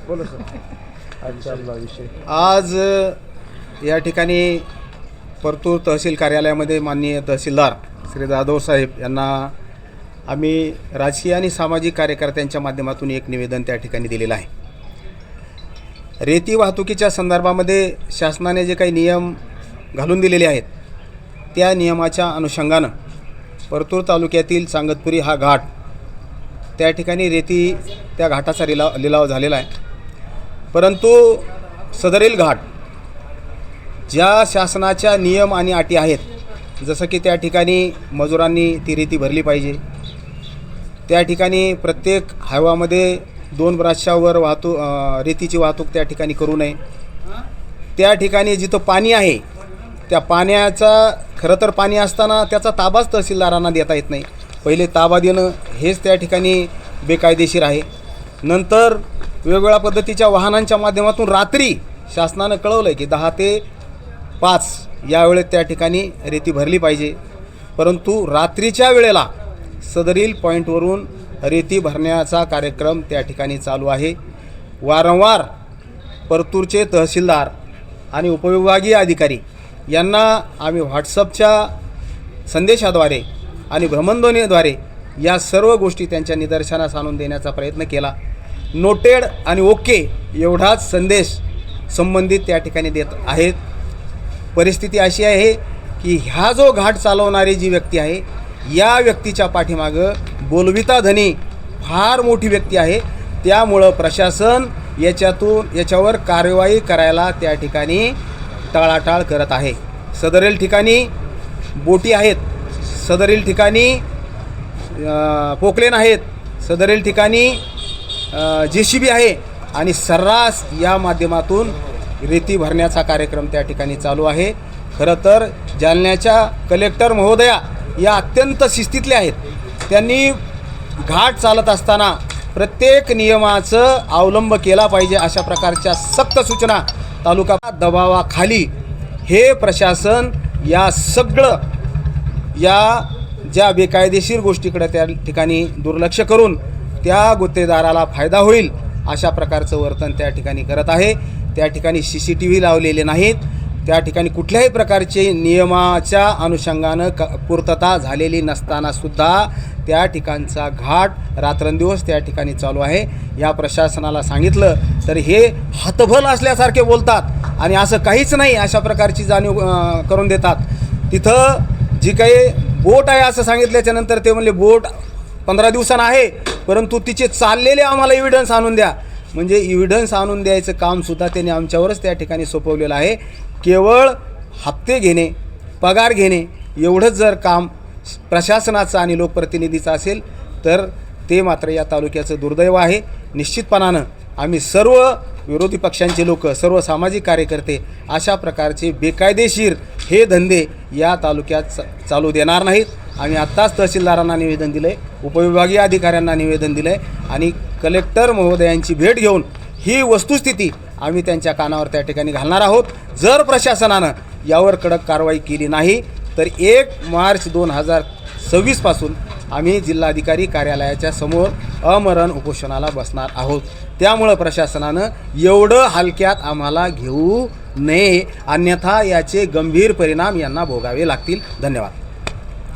बोला सर. आजचा आपला विषय आज या ठिकाणी परतूर तहसील कार्यालयामध्ये माननीय तहसीलदार श्री जाधव साहेब यांना आम्ही राजकीय आणि सामाजिक कार्यकर्त्यांच्या माध्यमातून एक निवेदन त्या ठिकाणी दिलेलं आहे. रेती वाहतुकीच्या संदर्भामध्ये शासनाने जे काही नियम घालून दिलेले आहेत त्या नियमाच्या अनुषंगानं परतूर तालुक्यातील सांगतपुरी हा घाट, त्या ठिकाणी रेती त्या घाटाचा लिलाव झालेला आहे. परंतु सदरील घाट ज्या शासनाच्या नियम आणि अटी आहेत, जसं की त्या ठिकाणी मजुरांनी ती रेती भरली पाहिजे, त्या ठिकाणी प्रत्येक हायवामध्ये 2 ब्राशावर रेतीची वाहतूक त्या ठिकाणी करू नये, त्या ठिकाणी जिथं पाणी आहे त्या पाण्याचा खरं तर पाणी असताना त्याचा ताबाच तहसीलदारांना देता येत नाही. पहिले ताबा देणं हेच त्या ठिकाणी बेकायदेशीर आहे. नंतर वेगवेगळ्या पद्धतीच्या वाहनांच्या माध्यमातून रात्री शासनानं कळवलं आहे की 10 ते 5 या वेळेत त्या ठिकाणी रेती भरली पाहिजे, परंतु रात्रीच्या वेळेला सदरील पॉईंटवरून रेती भरण्याचा कार्यक्रम त्या ठिकाणी चालू आहे. वारंवार परतूरचे तहसीलदार आणि उपविभागीय अधिकारी यांना आम्ही व्हॉट्सअपच्या संदेशाद्वारे आणि भ्रमणध्वनीद्वारे या सर्व गोष्टी त्यांच्या निदर्शनास आणून देण्याचा प्रयत्न केला. नोटेड आणि ओके एवढाच संदेश संबंधित त्या ठिकाणी देत आहेत. परिस्थिती अशी आहे की ह्या जो घाट चालवणारी जी व्यक्ती आहे या व्यक्तीच्या पाठीमागं बोलविता धनी फार मोठी व्यक्ती आहे. त्यामुळं प्रशासन याच्यावर कार्यवाही करायला त्या ठिकाणी टाळाटाळ करत आहे. सदरील ठिकाणी बोटी आहेत, सदरील ठिकाणी पोकलेन आहेत, सदरील ठिकाणी JCB आहे आणि सर्रास या माध्यमातून रेती भरण्याचा कार्यक्रम त्या ठिकाणी चालू आहे. खरं तर जालन्याच्या कलेक्टर महोदया या अत्यंत शिस्तीतल्या आहेत. त्यांनी घाट चालत असताना प्रत्येक नियमाचं अवलंब केला पाहिजे अशा प्रकारच्या सक्त सूचना तालुका दबावाखाली हे प्रशासन या ज्या बेकायदेशीर गोष्टीकडे त्या ठिकाणी दुर्लक्ष करून त्या गुत्तेदाराला फायदा होईल अशा प्रकारचं वर्तन त्या ठिकाणी करत आहे. त्या ठिकाणी CCTV लावलेले नाहीत, त्या ठिकाणी कुठल्याही प्रकारचे नियमाच्या अनुषंगानं पूर्तता झालेली नसतानासुद्धा त्या ठिकाणचा घाट रात्रंदिवस त्या ठिकाणी चालू आहे. या प्रशासनाला सांगितलं तर हे हतबल असल्यासारखे बोलतात आणि असं काहीच नाही अशा प्रकारची जाणीव करून देतात. तिथं जी काही बोट आहे असं सांगितल्याच्यानंतर ते म्हणले बोट 15 दिवसांना आहे, परंतु तिचे चाललेले आम्हाला एव्हिडन्स आणून द्या. म्हणजे एव्हिडन्स आणून द्यायचं कामसुद्धा त्यांनी आमच्यावरच त्या ठिकाणी सोपवलेलं आहे. केवळ हप्ते घेणे, पगार घेणे एवढंच जर काम प्रशासनाचं आणि लोकप्रतिनिधीचं असेल तर ते मात्र या तालुक्याचं दुर्दैव आहे. निश्चितपणानं आम्ही सर्व विरोधी पक्षांचे लोक, सर्व सामाजिक कार्यकर्ते अशा प्रकारचे बेकायदेशीर हे धंदे या तालुक्यात चालू देणार नाहीत. आम्ही आत्ताच तहसीलदारांना निवेदन दिलं आहे, उपविभागीय अधिकाऱ्यांना निवेदन दिलं आहे आणि कलेक्टर महोदयांची भेट घेऊन ही वस्तुस्थिती आम्ही त्यांच्या कानावर त्या ठिकाणी घालणार आहोत. जर प्रशासनानं यावर कडक कारवाई केली नाही तर 1 मार्च 2026 पासून आम्ही जिल्हाधिकारी कार्यालयाच्या समोर अमरण उपोषणाला बसणार आहोत. त्यामुळं प्रशासनानं एवढं हलक्यात आम्हाला घेऊ नये, अन्यथा याचे गंभीर परिणाम यांना भोगावे लागतील. धन्यवाद.